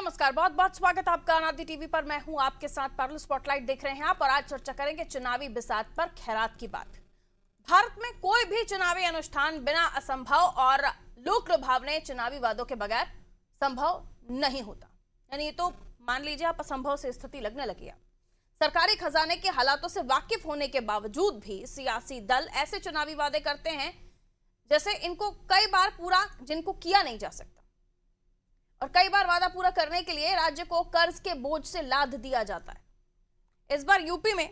नमस्कार, बहुत बहुत स्वागत है आपका अनादि टीवी पर। मैं हूं आपके साथ पारुल। स्पॉटलाइट देख रहे हैं आप और आज चर्चा करेंगे चुनावी बिसात पर खैरात की बात। भारत में कोई भी चुनावी अनुष्ठान बिना असंभव और लोक लुभावने चुनावी वादों के बगैर संभव नहीं होता। यानी ये तो मान लीजिए आप असंभव से स्थिति लगने लगी है। सरकारी खजाने के हालातों से वाकिफ होने के बावजूद भी सियासी दल ऐसे चुनावी वादे करते हैं जैसे इनको कई बार पूरा जिनको किया नहीं जा सकता, और कई बार वादा पूरा करने के लिए राज्य को कर्ज के बोझ से लाद दिया जाता है। इस बार यूपी में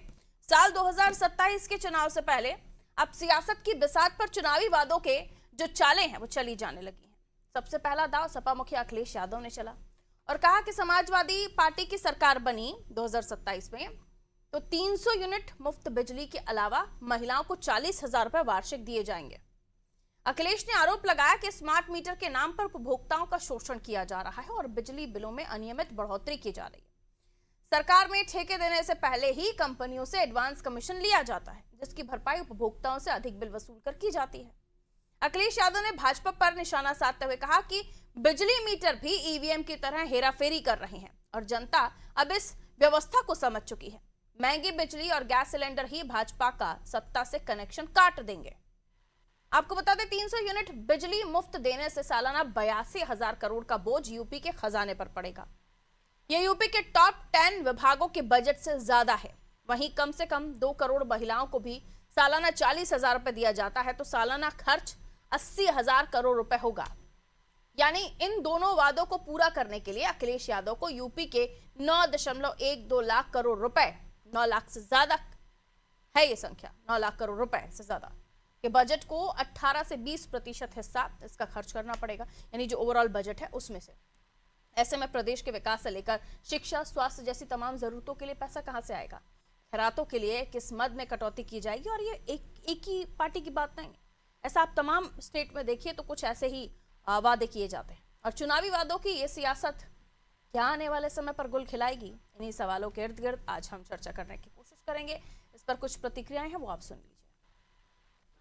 साल 2027 के चुनाव से पहले अब सियासत की बिसात पर चुनावी वादों के जो चालें हैं वो चली जाने लगी हैं। सबसे पहला दांव सपा मुखिया अखिलेश यादव ने चला और कहा कि समाजवादी पार्टी की सरकार बनी 2027 में तो 300 यूनिट मुफ्त बिजली के अलावा महिलाओं को 40,000 रुपए वार्षिक दिए जाएंगे। अखिलेश ने आरोप लगाया कि स्मार्ट मीटर के नाम पर उपभोक्ताओं का शोषण किया जा रहा है और बिजली बिलों में अनियमित बढ़ोतरी की जा रही है। सरकार में ठेके देने से पहले ही कंपनियों से एडवांस कमीशन लिया जाता है, जिसकी भरपाई उपभोक्ताओं से अधिक बिल वसूल कर की जाती है। अखिलेश यादव ने भाजपा पर निशाना साधते हुए कहा कि बिजली मीटर भी ईवीएम की तरह हेराफेरी कर रहे हैं और जनता अब इस व्यवस्था को समझ चुकी है। महंगी बिजली और गैस सिलेंडर ही भाजपा का सत्ता से कनेक्शन काट देंगे। आपको बता दें 300 यूनिट बिजली मुफ्त देने से सालाना 82,000 करोड़ का बोझ यूपी के खजाने पर पड़ेगा। यह यूपी के टॉप 10 विभागों के बजट से ज्यादा है। वहीं कम से कम 2 करोड़ महिलाओं को भी सालाना 40,000 रुपए दिया जाता है तो सालाना खर्च 80,000 करोड़ रुपए होगा। यानी इन दोनों वादों को पूरा करने के लिए अखिलेश यादव को यूपी के 9.12 लाख करोड़ रुपए, 9 लाख से ज्यादा है ये संख्या, 9 लाख करोड़ रुपए से ज्यादा के बजट को 18 से 20% हिस्सा इसका खर्च करना पड़ेगा, यानी जो ओवरऑल बजट है उसमें से। ऐसे में प्रदेश के विकास से लेकर शिक्षा, स्वास्थ्य जैसी तमाम जरूरतों के लिए पैसा कहां से आएगा? खैरातों के लिए किस मद में कटौती की जाएगी? और ये एक ही पार्टी की बात नहीं है, ऐसा आप तमाम स्टेट में देखिए तो कुछ ऐसे ही वादे किए जाते हैं। और चुनावी वादों की ये सियासत क्या आने वाले समय पर गुल खिलाएगी? इन्हीं सवालों के इर्द गिर्द आज हम चर्चा करने की कोशिश करेंगे। इस पर कुछ प्रतिक्रियाएं हैं, वो आप सुन लीजिए।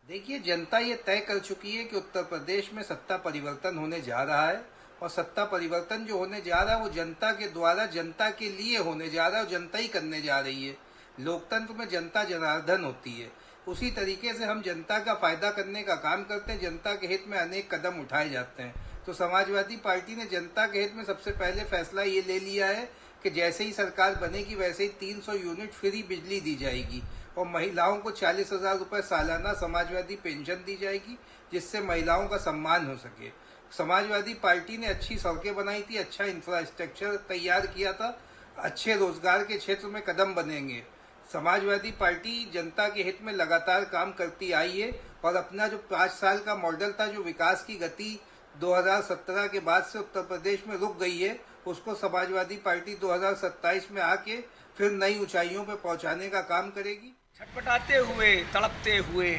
देखिए, जनता ये तय कर चुकी है कि उत्तर प्रदेश में सत्ता परिवर्तन होने जा रहा है और सत्ता परिवर्तन जो होने जा रहा है वो जनता के द्वारा जनता के लिए होने जा रहा है और जनता ही करने जा रही है। लोकतंत्र में जनता जनार्दन होती है, उसी तरीके से हम जनता का फायदा करने का काम करते हैं। जनता के हित में अनेक कदम उठाए जाते हैं। तो समाजवादी पार्टी ने जनता के हित में सबसे पहले फैसला ये ले लिया है कि जैसे ही सरकार बनेगी वैसे ही 300 यूनिट फ्री बिजली दी जाएगी और महिलाओं को 40,000 रुपए सालाना समाजवादी पेंशन दी जाएगी, जिससे महिलाओं का सम्मान हो सके। समाजवादी पार्टी ने अच्छी सड़कें बनाई थी, अच्छा इंफ्रास्ट्रक्चर तैयार किया था, अच्छे रोजगार के क्षेत्र में कदम बनेंगे। समाजवादी पार्टी जनता के हित में लगातार काम करती आई है और अपना जो 5 साल का मॉडल था, जो विकास की गति 2017 के बाद से उत्तर प्रदेश में रुक गई है, उसको समाजवादी पार्टी 2027 में आके फिर नई ऊंचाइयों पर पहुंचाने का काम करेगी। छटपटाते हुए, तड़पते हुए,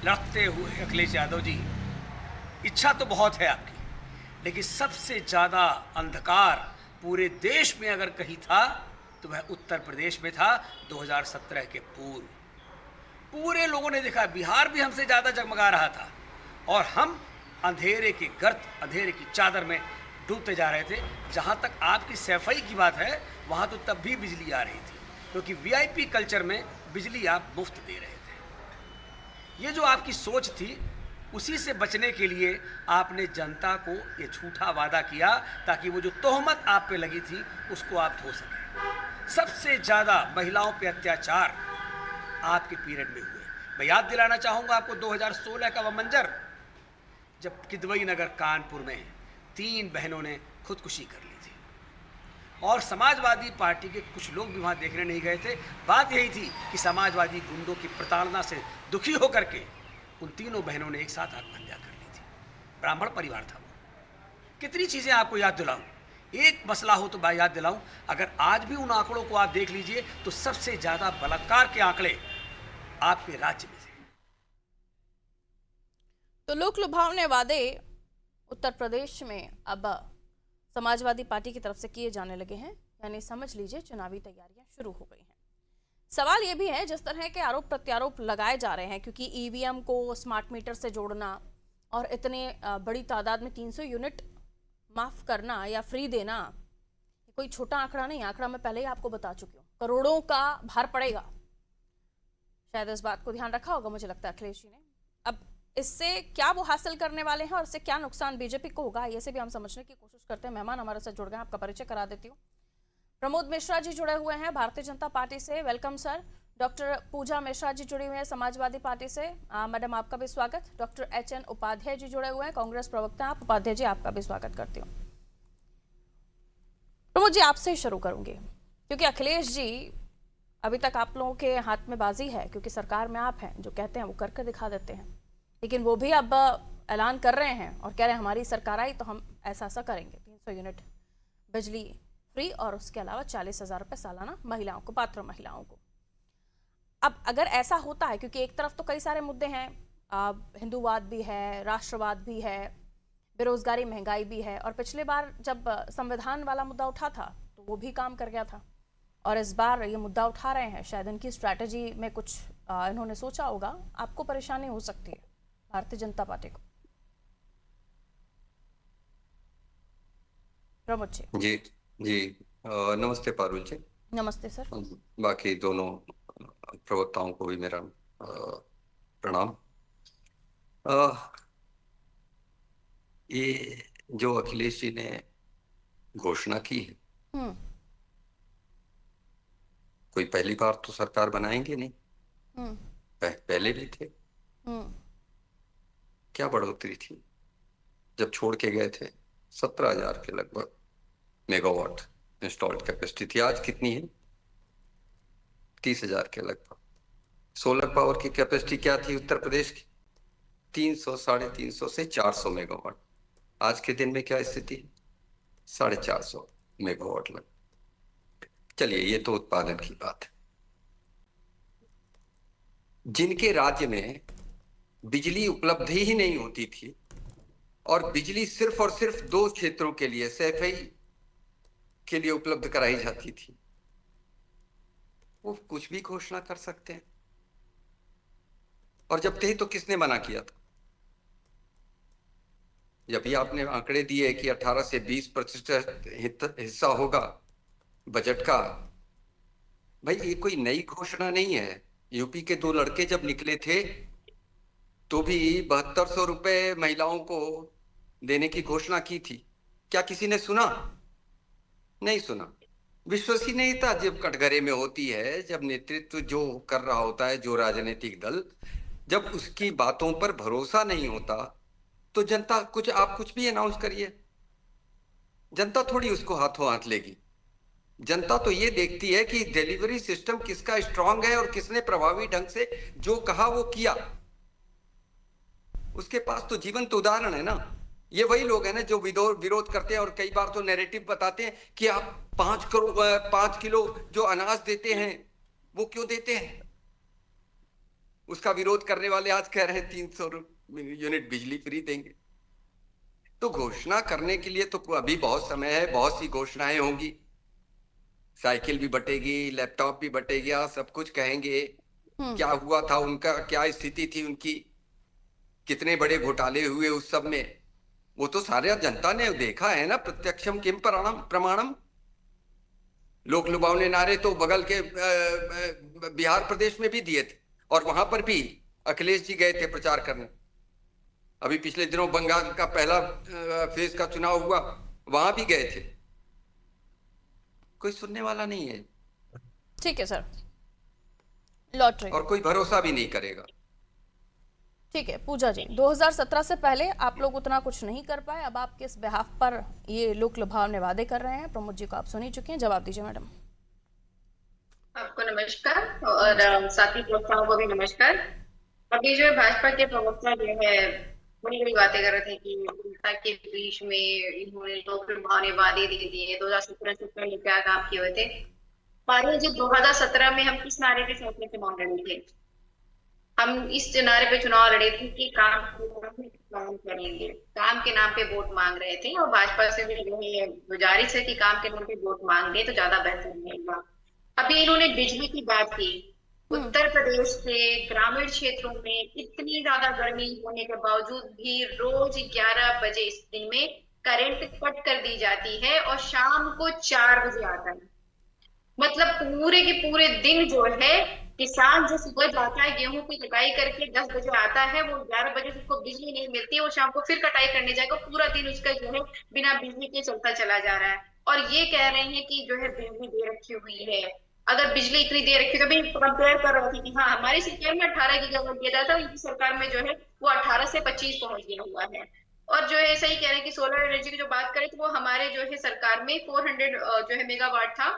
लड़ते हुए अखिलेश यादव जी, इच्छा तो बहुत है आपकी, लेकिन सबसे ज़्यादा अंधकार पूरे देश में अगर कहीं था तो वह उत्तर प्रदेश में था 2017 के पूर्व। पूरे लोगों ने देखा, बिहार भी हमसे ज़्यादा जगमगा रहा था और हम अंधेरे की गर्त, अंधेरे की चादर में डूबते जा रहे थे। जहाँ तक आपकी सफाई की बात है, वहाँ तो तब भी बिजली आ रही थी, क्योंकि वीआईपी कल्चर में बिजली आप मुफ्त दे रहे थे। ये जो आपकी सोच थी, उसी से बचने के लिए आपने जनता को ये झूठा वादा किया ताकि वो जो तोहमत आप पे लगी थी उसको आप धो सकें। सबसे ज़्यादा महिलाओं पे अत्याचार आपके पीरियड में हुए। मैं याद दिलाना चाहूँगा आपको 2016 का वह मंजर, जब किदवई नगर कानपुर में 3 बहनों ने खुदकुशी कर ली थी और समाजवादी पार्टी के कुछ लोग भी वहाँ देखने नहीं गए थे। बात यही थी कि समाजवादी गुंडों की प्रताड़ना से दुखी होकर के उन तीनों बहनों ने एक साथ आत्महत्या कर ली थी। ब्राह्मण परिवार था वो। कितनी चीज़ें आपको याद दिलाऊं, एक मसला हो तो मैं याद दिलाऊं, अगर आज भी उन आंकड़ों को आप देख लीजिए तो सबसे ज़्यादा बलात्कार के आंकड़े आपके राज्य में थे। तो लोक लुभावने वादे उत्तर प्रदेश में अब समाजवादी पार्टी की तरफ से किए जाने लगे हैं, यानी समझ लीजिए चुनावी तैयारियां शुरू हो गई हैं। सवाल यह भी है, जिस तरह के आरोप प्रत्यारोप लगाए जा रहे हैं, क्योंकि ईवीएम को स्मार्ट मीटर से जोड़ना और इतने बड़ी तादाद में 300 यूनिट माफ करना या फ्री देना, कोई छोटा आंकड़ा नहीं, आंकड़ा मैं पहले ही आपको बता चुकी हूँ, करोड़ों का भार पड़ेगा। शायद इस बात को ध्यान रखा होगा, मुझे लगता है अखिलेश जी ने। अब इससे क्या वो हासिल करने वाले हैं और इससे क्या नुकसान बीजेपी को होगा, ये से भी हम समझने की कोशिश करते हैं। मेहमान हमारे साथ जुड़ गए हैं, आपका परिचय करा देती हूँ। प्रमोद मिश्रा जी जुड़े हुए हैं भारतीय जनता पार्टी से, वेलकम सर। डॉक्टर पूजा मिश्रा जी जुड़ी हुई हैं समाजवादी पार्टी से, मैडम आपका भी स्वागत। डॉक्टर HN उपाध्याय जी जुड़े हुए हैं, कांग्रेस प्रवक्ता। आप उपाध्याय जी, आपका भी स्वागत करती हूँ। प्रमोद जी, आपसे ही शुरू करूंगी, क्योंकि अखिलेश जी अभी तक आप लोगों के हाथ में बाजी है, क्योंकि सरकार में आप हैं, जो कहते हैं वो करके दिखा देते हैं। लेकिन वो भी अब ऐलान कर रहे हैं और कह रहे हैं हमारी सरकार आई तो हम ऐसा ऐसा करेंगे, 300 यूनिट बिजली फ्री और उसके अलावा 40,000 रुपये सालाना महिलाओं को, पात्र महिलाओं को। अब अगर ऐसा होता है, क्योंकि एक तरफ तो कई सारे मुद्दे हैं, हिंदूवाद भी है, राष्ट्रवाद भी है, बेरोजगारी, महंगाई भी है, और पिछले बार जब संविधान वाला मुद्दा उठा था तो वो भी काम कर गया था, और इस बार ये मुद्दा उठा रहे हैं। शायद इनकी स्ट्रैटेजी में कुछ इन्होंने सोचा होगा, आपको परेशानी हो सकती है भारतीय जनता पार्टी को। प्रमोद जी। जी जी, नमस्ते पारुल जी। नमस्ते सर। बाकी दोनों प्रवक्ताओं को भी मेरा प्रणाम। ये जो अखिलेश जी ने घोषणा की है, कोई पहली बार तो सरकार बनाएंगे नहीं, पहले भी थे। क्या बढ़ोतरी थी, जब छोड़ के गए थे 17,000 के लगभग मेगावाट इंस्टॉल्ड कैपेसिटी थी, आज कितनी है? 30,000 के लगभग। सोलर पावर की कैपेसिटी क्या थी उत्तर प्रदेश की? 300, 350 से 400 मेगावाट। आज के दिन में क्या स्थिति है? 450 मेगावाट लग। चलिए, ये तो उत्पादन की बात है। जिनके राज्य में बिजली उपलब्ध ही नहीं होती थी और बिजली सिर्फ और सिर्फ 2 क्षेत्रों के लिए, सैफई के लिए उपलब्ध कराई जाती थी, वो कुछ भी घोषणा कर सकते हैं। और जब थे तो किसने मना किया था? जब भी आपने आंकड़े दिए कि 18 से 20% हिस्सा होगा बजट का, भाई ये कोई नई घोषणा नहीं है। यूपी के 2 लड़के जब निकले थे तो भी 7200 रुपए महिलाओं को देने की घोषणा की थी। क्या किसी ने सुना? नहीं सुना। विश्वसनीयता जब कटघरे में होती है, जब नेतृत्व जो कर रहा होता है, जो राजनीतिक दल, जब उसकी बातों पर भरोसा नहीं होता तो जनता आप कुछ भी अनाउंस करिए, जनता थोड़ी उसको हाथों हाथ लेगी। जनता तो ये देखती है कि डिलीवरी सिस्टम किसका स्ट्रांग है और किसने प्रभावी ढंग से जो कहा वो किया। उसके पास तो जीवंत उदाहरण है ना। ये वही लोग हैं ना जो विरोध करते हैं और कई बार तो नैरेटिव बताते हैं कि आप 5 किलो जो अनाज देते हैं वो क्यों देते हैं। उसका विरोध करने वाले आज कह रहे हैं 300 यूनिट बिजली फ्री देंगे। तो घोषणा करने के लिए तो अभी बहुत समय है, बहुत सी घोषणाएं होंगी, साइकिल भी बटेगी, लैपटॉप भी बटेगा, सब कुछ कहेंगे। क्या हुआ था उनका, क्या स्थिति थी उनकी, कितने बड़े घोटाले हुए उस सब में, वो तो सारे जनता ने देखा है ना। प्रत्यक्षम किम प्रमाणम। लोक लुभावने नारे तो बगल के बिहार प्रदेश में भी दिए थे और वहां पर भी अखिलेश जी गए थे प्रचार करने। अभी पिछले दिनों बंगाल का पहला फेज का चुनाव हुआ, वहां भी गए थे। कोई सुनने वाला नहीं है। ठीक है सर, लौट रही और कोई भरोसा भी नहीं करेगा। ठीक है पूजा जी, 2017 से पहले आप लोग उतना कुछ नहीं कर पाए, अब आप किस बिहाफ पर ये लोक लुभावने वादे कर रहे हैं? प्रमोद जी को आप सुन ही चुके हैं, जवाब दीजिए मैडम। आपको नमस्कार और साथी प्रवक्ताओं को भी नमस्कार। अभी जो भाजपा के प्रवक्ता जो है बड़ी बड़ी बातें कर रहे थे कि जनता के बीच में इन्होंने लोक लुभावने वादे दे दिए। 2017 से पहले क्या काम किए हुए थे? पारुल जी, 2017 में हम किस नारे पे फैसले चुनाव लड़े थे? हम इस नारे पे चुनाव लड़े थे कि काम करेंगे, काम के नाम पे वोट मांग रहे थे और भाजपा से भी जो है गुजारिश है कि काम के नाम पे वोट मांग दे तो ज्यादा बेहतर रहेगा। अभी इन्होंने बिजली की बात की। उत्तर प्रदेश के ग्रामीण क्षेत्रों में इतनी ज्यादा गर्मी होने के बावजूद भी रोज 11 बजे इस दिन में करंट कट कर दी जाती है और शाम को 4 बजे आता है। मतलब पूरे के पूरे दिन जो है किसान जो सुबह जाता है गेहूं की कटाई करके 10 बजे आता है, वो 11 बजे उसको बिजली नहीं मिलती, वो शाम को फिर कटाई करने जाएगा, पूरा दिन उसका जो है बिना बिजली के चलता चला जा रहा है। और ये कह रहे हैं कि जो है बिजली दे रखी हुई है। अगर बिजली इतनी दे रखी तो भी कंपेयर कर रहे थे कि हाँ हमारी सरकार में 18 गीगावाट दिया जाता है, उनकी सरकार में जो है वो 18 से 25 पहुंच गया हुआ है। और जो है सही कह रहे हैं कि सोलर एनर्जी की जो बात करें तो वो हमारे जो है सरकार में 400 जो है मेगावाट था,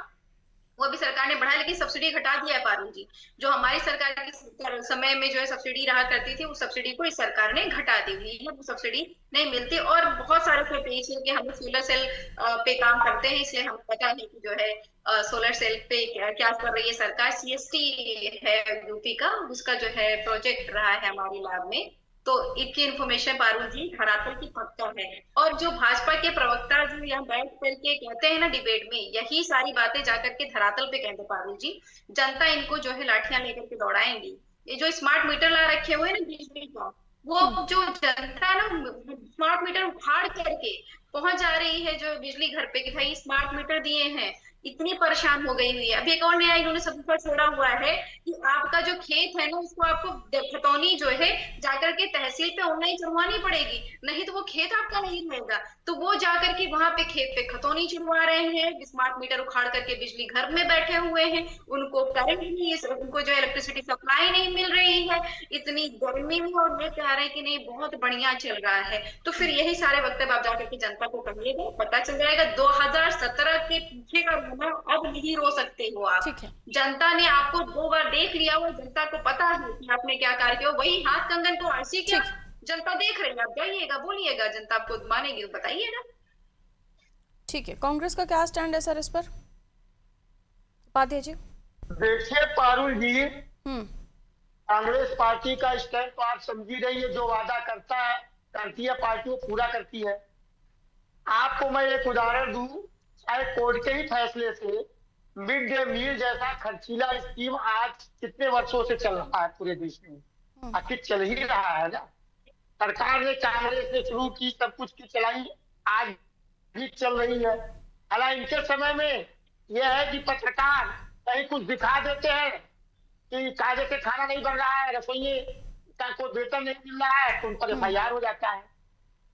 वो अभी सरकार ने बढ़ाया, लेकिन सब्सिडी घटा दिया है पारुल जी। जो हमारी सरकार के समय में जो है सब्सिडी रहा करती थी, उस सब्सिडी को इस सरकार ने घटा दी हुई है, वो सब्सिडी नहीं मिलती। और बहुत सारे पेज है कि हम सोलर सेल पे काम करते हैं, इसलिए हमें पता है कि जो है सोलर सेल पे क्या कर रही है सरकार। सीएसटी है यूपी का, उसका जो है प्रोजेक्ट रहा है हमारे लैब में, तो इसकी इन्फॉर्मेशन पारुल जी धरातल की पक्का है। और जो भाजपा के प्रवक्ता जो यहाँ बैठ करके कहते हैं ना डिबेट में, यही सारी बातें जाकर के धरातल पे कहते पारुल जी, जनता इनको जो है लाठियां लेकर के दौड़ाएंगी। ये जो स्मार्ट मीटर ला रखे हुए ना बिजली का, वो जो जनता ना स्मार्ट मीटर उखाड़ करके पहुंच जा रही है जो बिजली घर पे कि भाई स्मार्ट मीटर दिए हैं, इतनी परेशान हो गई हुई है। अभी एक और नया इन्होंने सबूत छोड़ा हुआ है कि आपका जो खेत है ना उसको आपको खतौनी जो है जाकर के तहसील पे ऑनलाइन चढ़वानी पड़ेगी, नहीं तो वो खेत आपका नहीं रहेगा। तो वो जाकर के वहां पे खेत पे खतौनी चढ़वा रहे हैं, स्मार्ट मीटर उखाड़ करके बिजली घर में बैठे हुए हैं, उनको करंट नहीं, उनको जो इलेक्ट्रिसिटी सप्लाई नहीं मिल रही है इतनी गर्मी में, और ये कह रहे हैं कि नहीं बहुत बढ़िया चल रहा है। तो फिर यही सारे वक्तव्य आप जाकर के जनता को कहिएगा, पता चल जाएगा 2017 के पीछे का रोना अब नहीं रो सकते हो आप। ठीक है। जनता ने आपको 2 बार देख लिया हुआ, जनता को पता है कि आपने क्या कार्य किया, वही हाथ कंगन को आरसी किया, ठीक। जनता देख रही है। आप जाइएगा बोलिएगा, जनता आपको मानेगी तो बताइएगा। ठीक है, कांग्रेस का क्या स्टैंड है सर इस पर, उपाध्याय जी? देखिए पारुल जी, हम्म। कांग्रेस पार्टी का स्टैंड तो आप समझी रही है, जो वादा करती है पार्टी वो पूरा करती है। आपको मैं एक उदाहरण दूं, चाहे कोर्ट के ही फैसले से मिड डे मील जैसा खर्चीला स्कीम आज कितने वर्षों से चल रहा है पूरे देश में, आखिर चल ही रहा है ना। सरकार ने कांग्रेस ने शुरू की, सब कुछ की चलाई, आज भी चल रही है। हालांकि इनके समय में यह है कि पत्रकार कहीं कुछ दिखा देते हैं कि कायदे से खाना नहीं बन रहा है, रसोइये का कोई वेतन नहीं मिल रहा है, तो उन पर FIR हो जाता है।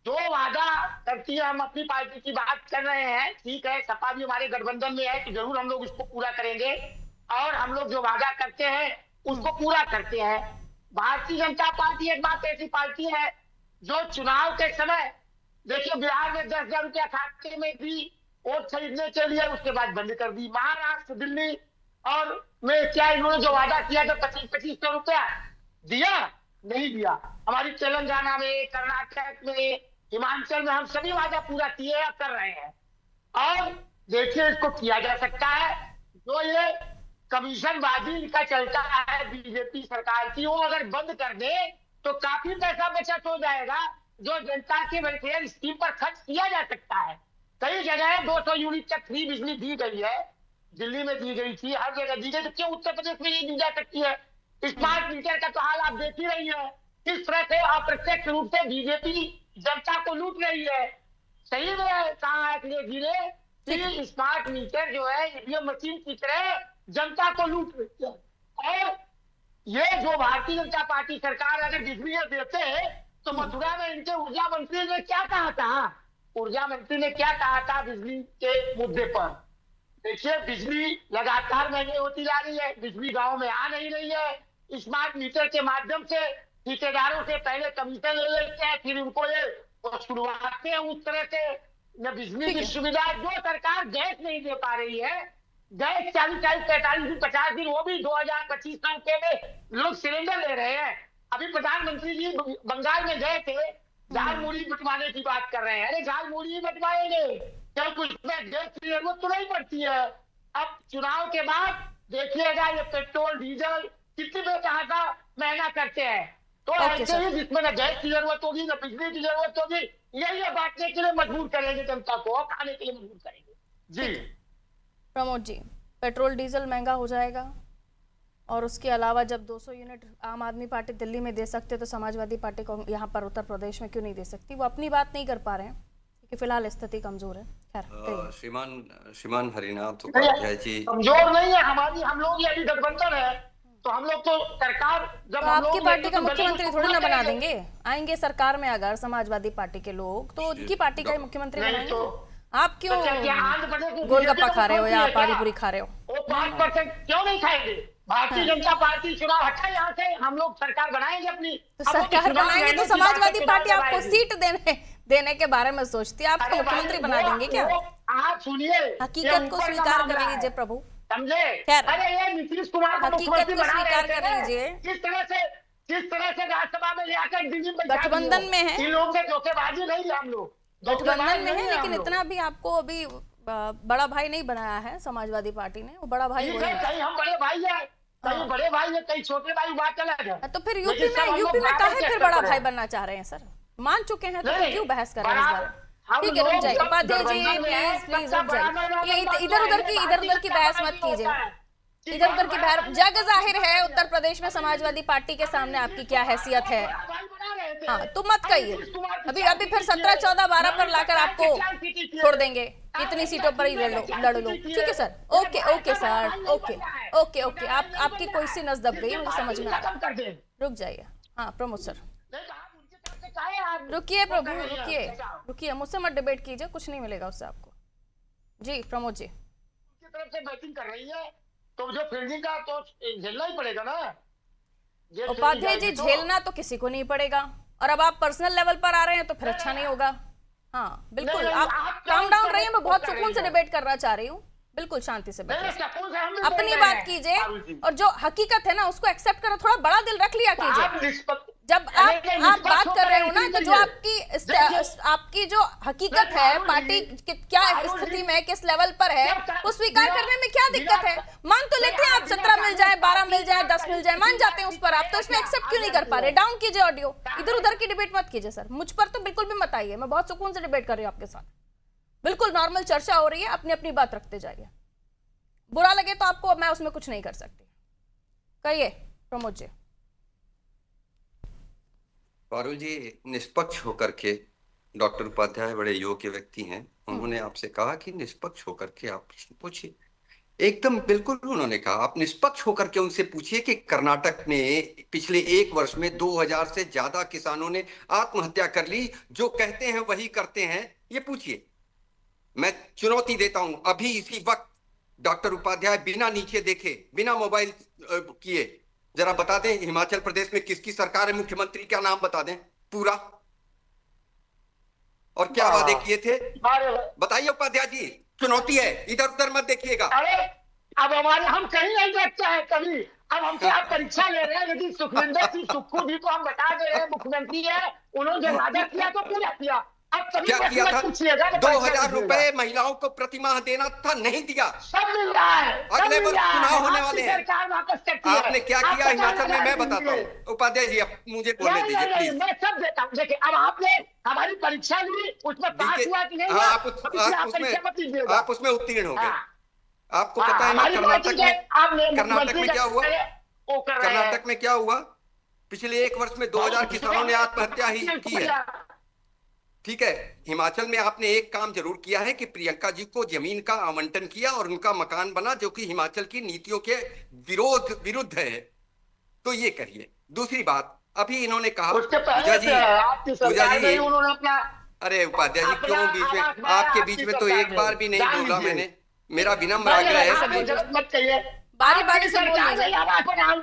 जो वादा करती है, हम अपनी पार्टी की बात कर रहे हैं, ठीक है, सपा भी हमारे गठबंधन में है तो जरूर हम लोग उसको पूरा करेंगे, और हम लोग जो वादा करते हैं उसको पूरा करते हैं। भारतीय जनता पार्टी एक बात ऐसी पार्टी है जो चुनाव के समय, देखिए बिहार में 10,000 रुपया खाते में भी वोट खरीदने के लिए, उसके बाद बंद कर दी। महाराष्ट्र, दिल्ली और में क्या इन्होंने जो वादा किया था 25-25 रुपया दिया, नहीं दिया। हमारी तेलंगाना में, कर्नाटक में, हिमाचल में हम सभी वादा पूरा किए या कर रहे हैं। और देखिए इसको किया जा सकता है, जो ये कमीशनबाजी इनका चलता है बीजेपी सरकार की, वो अगर बंद कर दे तो काफी पैसा बचत हो जाएगा, जो जनता के वेलफेयर स्कीम पर खर्च किया जा सकता है। कई जगह 200 यूनिट तक फ्री बिजली दी गई है, दिल्ली में दी गई थी, हर जगह दी गई, तो क्यों उत्तर प्रदेश में ये दी जा सकती है? स्मार्ट मीटर का तो हाल आप देख ही रही है, किस तरह से अप्रत्यक्ष रूप से बीजेपी जनता को लूट रही है। सही में कहा है अखिलेश जी ने कि स्मार्ट मीटर जो है ईवीएम मशीन की तरह जनता को लूट रही है। और ये जो भारतीय जनता पार्टी सरकार अगर बिजली देते तो मथुरा में इनके ऊर्जा मंत्री ने क्या कहा था, ऊर्जा मंत्री ने क्या कहा था बिजली के मुद्दे पर? देखिए बिजली लगातार महंगी होती जा रही है, बिजली गांव में आ नहीं रही है। स्मार्ट मीटर के माध्यम से ठेकेदारों से पहले कमीशन ले लेते हैं, फिर उनको ये शुरुआते हैं उस तरह से न बिजली की सुविधा। जो सरकार गैस नहीं दे पा रही है, गैस 40-40, 45 दिन, 50 दिन, वो भी 2,000-2,500 रुपए में लोग सिलेंडर ले रहे हैं। अभी प्रधानमंत्री जी बंगाल में गए थे, दाल मूढ़ी बंटवाने की बात कर रहे हैं। अरे दाल मूढ़ी बंटवाएंगे क्या, कुछ में गैस की जरूरत तो नहीं पड़ती है। अब चुनाव के बाद देखिएगा ये पेट्रोल डीजल कितनी बेतहाशा महंगा करते हैं, तो ऐसे ही जिसमें न गैस की जरूरत होगी न बिजली की जरूरत होगी, यही बांटने के लिए मजबूर करेंगे जनता को, खाने के लिए मजबूर करेंगे। जी प्रमोद जी, पेट्रोल डीजल महंगा हो जाएगा, और उसके अलावा जब 200 यूनिट आम आदमी पार्टी दिल्ली में दे सकते तो समाजवादी पार्टी को यहाँ पर उत्तर प्रदेश में क्यों नहीं दे सकती? वो अपनी बात नहीं कर पा रहे हैं, कि फिलहाल स्थिति कमजोर है? खैर कहिए। श्रीमान हरिनाथ उपाध्याय जी, कमजोर नहीं है हमारी, हम लोग ये अभी गठबंधन है, तो हम लोग तो सरकार जब तो हम आपकी लोग पार्टी का नेतृत्व बनेगी, मुख्यमंत्री उसको थोड़ी ना पूरा बना करेंगे। देंगे, आएंगे सरकार में अगर समाजवादी पार्टी के लोग तो उनकी पार्टी का ही मुख्यमंत्री नहीं बनाएंगे। तो- आप क्यों तो क्या आंध्र प्रदेश में गोलगप्पा बीजेपी खा रहे हो या मुख्यमंत्री है पानी क्या? पूरी खा रहे हो? वो 5% क्यों नहीं खाएंगे? भारतीय जनता पार्टी चुनाव हटा यहाँ से, हम लोग सरकार बनाएंगे अपनी। तो अब वो सरकार चुनाव बनाएंगे लड़ने तो की बात है, समाजवादी चुनाव पार्टी आपको कराएगी। सीट देने के बारे में सोचती है, आपको अरे भाई, मुख्यमंत्री बना वो- देंगे क्या? वो आप सुनिए, ये हकीकत को ऊपर का स्वीकार मामला कर है। लीजिए प्रभु। समझे? खैर, अरे ये नीतीश कुमार को हकीकत मुख्यमंत्री को बना रहे स्वीकार थे कर ना, लीजिए। जिस तरह से राज्यसभा में लेकर दिल्ली में बैठा गठबंधन दिए। में है। इन लोगों से धोखेबाजी नहीं है हम लोग, गठबंधन धोखेबाज में है, नहीं हम लेकिन लोग। इतना भी आपको अभी बड़ा भाई नहीं बनाया है समाजवादी पार्टी ने, वो बड़ा भाई ठीक वही है, है। कहीं हम बड़े भाई हैं, कहीं हाँ। बड़े भाई हैं, कहीं छोटे भाई, बात अलग है। तो फिर लेकिन यूपी सब हम लोग में बराबर काहे के फिर स्तर बड़ा पर भाई हैं। बनना चाह रहे हैं सर? मान चुके हैं तो नहीं, फिर क्यों बहस कर रहे हैं इस बराबर- बारे में? हम ठीक है, रुक लोग जाइए जब उपाध्याय जी, गठबंधन में हैं, प्लीज सबका रुक जाइए। बराबर ये वाला इधर उधर की भारतीय बहस जनता मत पार्टी कीजिए। होता है। इधर उधर की बहस, जग जाहिर है उत्तर प्रदेश में समाजवादी पार्टी के सामने आपकी क्या हैसियत है। भाई बना रहे थे। हाँ, तो मत कहिए। अभी फिर 17, 14, 12 पर लाकर आपको छोड़ देंगे, इतनी सीटों पर ही लड़ लो। ठीक है सर, ओके सर, ओके। आपकी कोई सी नस दब गई, मुझे समझ में आ रहा है। रुक जाइए। हाँ प्रमोद सर, रुकिए प्रभु, रुकिए, मुझसे मत डिबेट कीजिए, कुछ नहीं मिलेगा उससे आपको। जी प्रमोद जी, की तरफ से बैटिंग कर रही है, तो जो फील्डिंग का तो झेलना ही पड़ेगा ना। उपाध्याय जी झेलना तो किसी को नहीं पड़ेगा, और अब आप पर्सनल लेवल पर आ रहे हैं तो फिर अच्छा नहीं होगा। हाँ बिल्कुल, नहीं, आप आप काम डाउन रहिए, मैं बहुत कर रही सुकून से हैं। डिबेट करना चाह रही हूँ, बिल्कुल शांति से बैठिए। अपनी अपनी बात कीजिए, और जो हकीकत है ना उसको एक्सेप्ट करो, थोड़ा बड़ा दिल रख लिया कीजिए। जब आप बात कर रहे हो ना, तो जो आपकी जो हकीकत है, पार्टी क्या स्थिति में, किस लेवल पर है, वो स्वीकार करने में क्या दिक्कत है? मान तो लेते हैं आप 17 मिल जाए, 12 मिल जाए, 10 मिल जाए, मान जाते हैं उस पर आप, तो इसमें एक्सेप्ट क्यों नहीं कर पा रहे? डाउन कीजिए ऑडियो, इधर उधर की डिबेट मत कीजिए सर, मुझ पर तो बिल्कुल भी मत आइए, मैं बहुत सुकून से डिबेट कर रही हूँ आपके साथ, बिल्कुल नॉर्मल चर्चा हो रही है, अपनी अपनी बात रखते जाइए। बुरा लगे तो आपको मैं उसमें कुछ नहीं कर सकती। कहिए प्रमोद जी। पारुल जी, निष्पक्ष होकर के, डॉक्टर उपाध्याय बड़े योग्य व्यक्ति हैं, उन्होंने आपसे कहा कि निष्पक्ष होकर के आप प्रश्न पूछिए। एकदम बिल्कुल उन्होंने कहा, आप निष्पक्ष होकर के उनसे पूछिए कि कर्नाटक में पिछले 1 वर्ष में 2000 से ज्यादा किसानों ने आत्महत्या कर ली, जो कहते हैं वही करते हैं, ये पूछिए। मैं चुनौती देता हूं, अभी इसी वक्त डॉक्टर उपाध्याय बिना नीचे देखे, बिना मोबाइल किए, जरा बता दें हिमाचल प्रदेश में किसकी सरकार है, मुख्यमंत्री का नाम बता दें पूरा, और क्या वादे किए थे, बताइए उपाध्याय जी। चुनौती है, इधर उधर मत देखिएगा। अरे अब हम कहीं नहीं देखते हैं कभी, अब हमसे आप परीक्षा ले रहे हैं, यदि सुखविंदर सिंह सुक्खू जी को हम बता दे रहे हैं मुख्यमंत्री है, उन्होंने जो वादा किया तो पूरा किया। अब सभी क्या किया था? पूछिएगा, 2000 रुपए महिलाओं को प्रतिमाह देना था, नहीं दिया। सब मिल रहा है, अगले वर्ष चुनाव होने वाले हैं, सरकार वापस करती है। आपने क्या किया हिमाचल में, मैं बताता हूँ। उपाध्याय जी अब मुझे बोलने दीजिए प्लीज। मैं सब देता हूँ। देखिए अब आपने हमारी परीक्षा ली, उसमें पास हुआ कि नहीं हुआ, हाँ, आप उसमें उत्तीर्ण हो गए। आपको पता है ना कर्नाटक में क्या हुआ? कर्नाटक में क्या हुआ? पिछले 1 वर्ष में 2000 किसानों ने आत्महत्या ही की है। ठीक है, हिमाचल में आपने एक काम जरूर किया है कि प्रियंका जी को जमीन का आवंटन किया और उनका मकान बना, जो कि हिमाचल की नीतियों के विरुद्ध है, तो ये करिए। दूसरी बात, अभी इन्होंने कहा पूजा जी, उन्होंने अपना, अरे उपाध्याय जी क्यों बीच में, आपके बीच में तो एक बार भी नहीं बोला मैंने, मेरा विनम्र आग्रह है। मत कहिए, बारी से बोल लीजिए।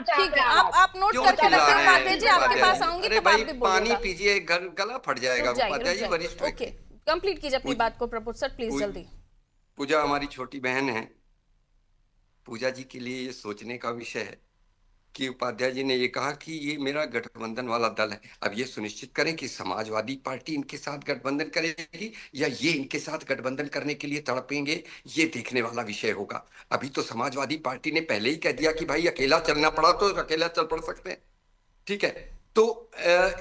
ठीक है, आप नोट करके रखिए उपाध्याय जी, आपके पास आऊंगी अरे तब आप भाई भी पानी बोलिएगा। पीजिए, गला फट जाएगा। उपाध्याय जी वरिष्ठ ओके, कंप्लीट कीजिए अपनी बात को प्रभु सर, प्लीज जल्दी। पूजा हमारी छोटी बहन है, पूजा जी के लिए ये सोचने का विषय है कि उपाध्याय जी ने ये कहा कि ये मेरा गठबंधन वाला दल है। अब ये सुनिश्चित करें कि समाजवादी पार्टी इनके साथ गठबंधन करेगी या ये इनके साथ गठबंधन करने के लिए तड़पेंगे, ये देखने वाला विषय होगा। अभी तो समाजवादी पार्टी ने पहले ही कह दिया कि भाई अकेला चलना पड़ा तो अकेला चल पड़ सकते हैं। ठीक है, तो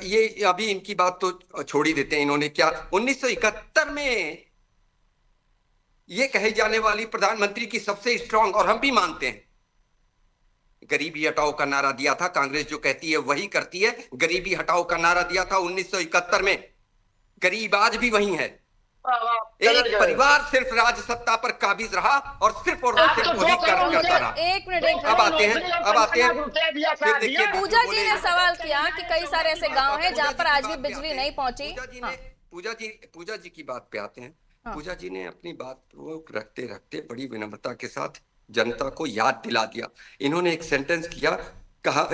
ये अभी इनकी बात तो छोड़ ही देते हैं। इन्होंने क्या 1971 में ये कही जाने वाली प्रधानमंत्री की सबसे स्ट्रांग, और हम भी मानते हैं, गरीबी हटाओ का नारा दिया था। कांग्रेस जो कहती है वही करती है। गरीबी हटाओ का नारा दिया था 1971 में, गरीब आज भी वही है। एक परिवार सिर्फ राज सत्ता पर काबिज रहा और सिर्फ वही कार्य करता रहा। एक मिनट अब आते हैं फिर देखिए पूजा जी ने सवाल किया कि कई सारे ऐसे गांव हैं जहां पर आज भी बिजली नहीं पहुंची। पूजा जी की बात पे आते हैं। पूजा जी ने अपनी बात को रखते रखते बड़ी विनम्रता के साथ जनता को याद दिला दिया। इन्होंने एक सेंटेंस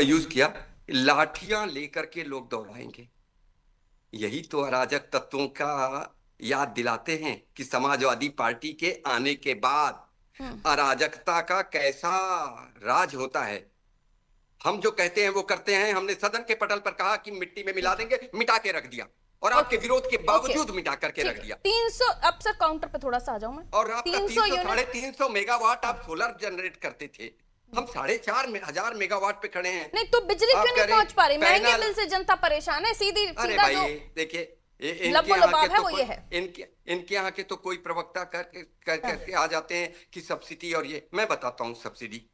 यूज किया, लाठियां लेकर के लोग दौड़ाएंगे। यही तो अराजक तत्वों का याद दिलाते हैं कि समाजवादी पार्टी के आने के बाद अराजकता का कैसा राज होता है। हम जो कहते हैं वो करते हैं। हमने सदन के पटल पर कहा कि मिट्टी में मिला देंगे, मिटा के रख दिया, और आपके विरोध के बावजूद मिटा करके रख दिया। 300 अब सर काउंटर पे थोड़ा सा आ जाऊं मैं। और आप 300-350 मेगावाट आप सोलर जनरेट करते थे, हम 4,500 मेगावाट पे खड़े हैं। नहीं तो बिजली क्यों नहीं पहुंच पा रही? महंगे बिल से जनता परेशान है। अरे भाई देखिए, इनके यहाँ के तो कोई प्रवक्ता करके आ जाते हैं कि सब्सिडी, और ये मैं बताता हूँ सब्सिडी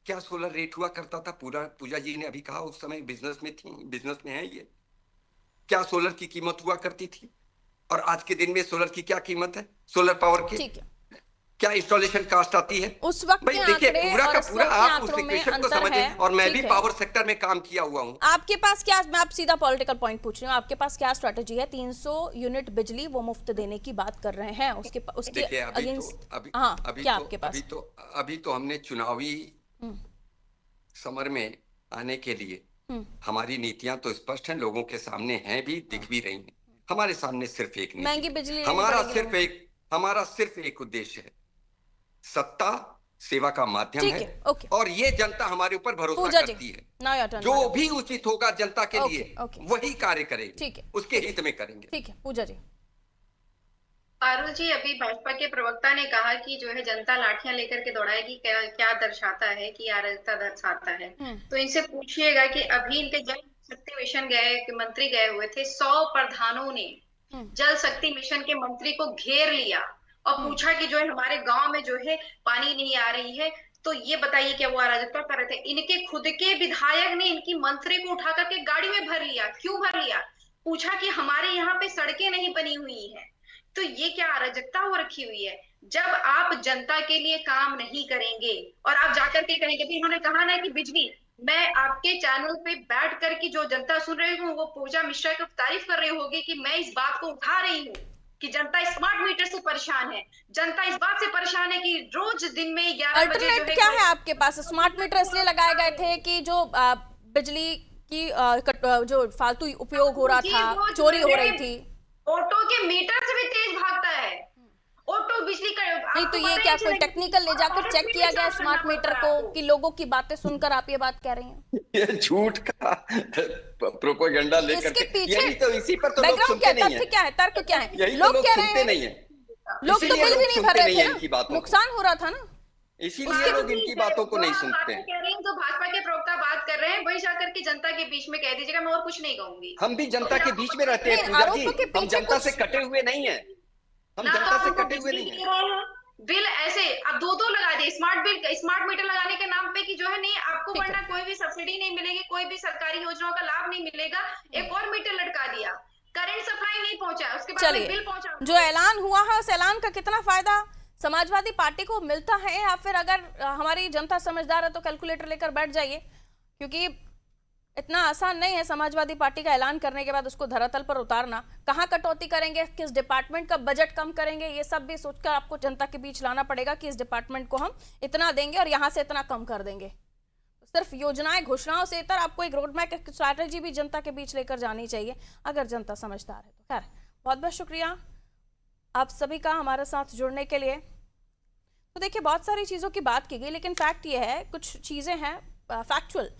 क्या सोलर रेट हुआ करता था। पूजा जी ने अभी कहा उस समय बिजनेस में है ये। क्या सोलर की कीमत हुआ करती थी और आज के दिन में सोलर की क्या कीमत है? सोलर पावर की ठीक है, क्या इंस्टॉलेशन कॉस्ट आती है उस वक्त? भाई देखिए, पूरा का पूरा आप उस इक्वेशन को समझें। और मैं भी पावर सेक्टर में काम किया हुआ हूँ। आपके पास क्या, मैं आप सीधा पॉलिटिकल पॉइंट पूछ रही हूँ, आपके पास क्या स्ट्रेटेजी है? 300 यूनिट बिजली वो मुफ्त देने की बात कर रहे हैं, उसके अगेंस्ट क्या आपके पास? अभी तो हमने चुनावी समर में आने के लिए हमारी नीतियां तो स्पष्ट हैं, लोगों के सामने हैं भी, दिख भी रही हैं। हमारे सामने सिर्फ एक महंगी बिजली, हमारा सिर्फ एक उद्देश्य है, सत्ता सेवा का माध्यम है। और ये जनता हमारे ऊपर भरोसा करती है। जो भी उचित होगा जनता के लिए वही कार्य करेंगे, उसके हित में करेंगे। ठीक है पूजा जी। पारुल जी, अभी भाजपा के प्रवक्ता ने कहा कि जो है जनता लाठियां लेकर के दौड़ाएगी, क्या दर्शाता है कि अराजकता दर्शाता है। तो इनसे पूछिएगा कि अभी इनके जल शक्ति मिशन मंत्री गए हुए थे, 100 प्रधानों ने जल शक्ति मिशन के मंत्री को घेर लिया और पूछा कि जो है हमारे गांव में जो है पानी नहीं आ रही है, तो ये बताइए क्या वो अराजकता कर रहे थे? इनके खुद के विधायक ने इनकी मंत्री को उठा करके गाड़ी में भर लिया। क्यों भर लिया? पूछा कि हमारे यहाँ पे सड़कें नहीं बनी हुई है। तो ये क्या अराजकता हो रखी हुई है? जब आप जनता के लिए काम नहीं करेंगे और आप जाकर के करेंगे, भी इन्होंने कहा ना कि बिजली, मैं आपके चैनल पे बैठ कर की जो जनता सुन रही हूँ वो पूजा मिश्रा की तारीफ कर रही होगी कि मैं इस बात को उठा रही हूँ कि जनता स्मार्ट मीटर से परेशान है। जनता इस बात से परेशान है कि रोज दिन में 11 बजे अल्टरनेट क्या है आपके पास? स्मार्ट मीटर इसलिए लगाए गए थे कि जो बिजली की जो फालतू उपयोग हो रहा था, चोरी हो रही थी। ऑटो के मीटर से भी तेज भागता है ऑटो बिजली का। नहीं तो ये क्या कोई टेक्निकल ले जाकर चेक किया गया स्मार्ट मीटर को कि लोगों की बातें सुनकर आप ये बात कह रही हैं? ये झूठ का प्रोपेगेंडा लेकर इसके पीछे यही तो, इसी पर तो लोग सुनते नहीं है। क्या है, तर्क क्या है? यही लोग तो कह सुनते नहीं है। लोग तो बिल भी नहीं भर रहे थे ना, नुकसान हो रहा था ना, इसीलिए लोग इनकी बातों को नहीं सुनते हैं। कह रही हूं, तो भाजपा के प्रवक्ता बात कर रहे हैं, वही जाकर के जनता के बीच में कह दीजिएगा, मैं और कुछ नहीं कहूंगी। हम भी जनता के बीच में रहते हैं पूजा जी, हम जनता से कटे हुए नहीं है, हम जनता से कटे हुए नहीं है। बिल ऐसे अब 2-2 लगा दे, स्मार्ट मीटर लगाने के नाम पे कि जो है नहीं आपको वरना कोई भी सब्सिडी नहीं मिलेगी, कोई भी सरकारी योजनाओं का लाभ नहीं मिलेगा। एक और मीटर लटका दिया, करंट सप्लाई नहीं पहुंचा, उसके बाद बिल पहुंचा। जो ऐलान हुआ है उस ऐलान का कितना फायदा समाजवादी पार्टी को मिलता है? या फिर अगर हमारी जनता समझदार है तो कैलकुलेटर लेकर बैठ जाइए, क्योंकि इतना आसान नहीं है समाजवादी पार्टी का ऐलान करने के बाद उसको धरातल पर उतारना। कहाँ कटौती करेंगे, किस डिपार्टमेंट का बजट कम करेंगे, ये सब भी सोचकर आपको जनता के बीच लाना पड़ेगा कि इस डिपार्टमेंट को हम इतना देंगे और यहाँ से इतना कम कर देंगे। सिर्फ योजनाएं घोषणाओं से इतर आपको एक रोड मैप, एक स्ट्रैटेजी भी जनता के बीच लेकर जानी चाहिए अगर जनता समझदार है तो। खैर, बहुत बहुत शुक्रिया आप सभी का हमारे साथ जुड़ने के लिए। तो देखिए, बहुत सारी चीज़ों की बात की गई, लेकिन फैक्ट ये है, कुछ चीज़ें हैं फैक्चुअल।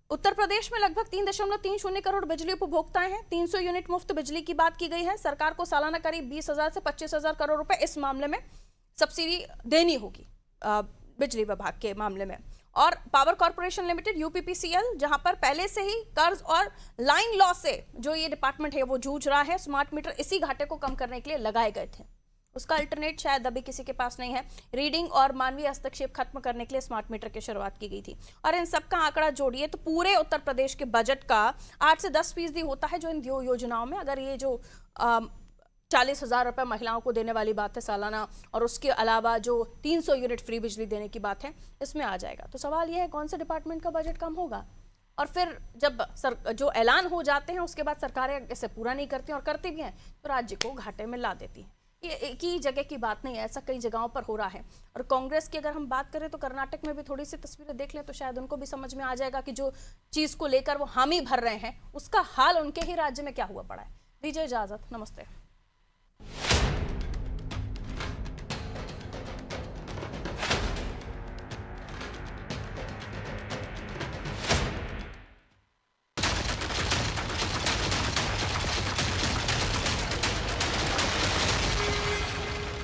उत्तर प्रदेश में लगभग 3.30 करोड़ बिजली उपभोक्ताएं हैं। 300 यूनिट मुफ्त बिजली की बात की गई है। सरकार को सालाना करीब 20,000 से 25,000 करोड़ रुपए इस मामले में सब्सिडी देनी होगी बिजली विभाग के मामले में। और पावर कॉर्पोरेशन लिमिटेड यूपीपीसीएल, जहां पर पहले से ही कर्ज और लाइन लॉस से जो ये डिपार्टमेंट है वो जूझ रहा है, स्मार्ट मीटर इसी घाटे को कम करने के लिए लगाए गए थे। उसका अल्टरनेट शायद अभी किसी के पास नहीं है। रीडिंग और मानवीय हस्तक्षेप खत्म करने के लिए स्मार्ट मीटर की शुरुआत की गई थी। और इन सब का आंकड़ा जोड़िए तो पूरे उत्तर प्रदेश के बजट का 8 से 10% होता है जो इन योजनाओं में, अगर ये जो 40,000 रुपये महिलाओं को देने वाली बात है सालाना, और उसके अलावा जो 300 यूनिट फ्री बिजली देने की बात है, इसमें आ जाएगा। तो सवाल यह है कौन से डिपार्टमेंट का बजट कम होगा? और फिर जब जो ऐलान हो जाते हैं उसके बाद सरकारें इसे पूरा नहीं करती और करती भी हैं तो राज्य को घाटे में ला देती हैं। ये एक ही जगह की बात नहीं है, ऐसा कई जगहों पर हो रहा है। और कांग्रेस की अगर हम बात करें तो कर्नाटक में भी थोड़ी सी तस्वीरें देख लें तो शायद उनको भी समझ में आ जाएगा कि जो चीज़ को लेकर वो हामी भर रहे हैं उसका हाल उनके ही राज्य में क्या हुआ पड़ा है। दीजिए इजाजत, नमस्ते।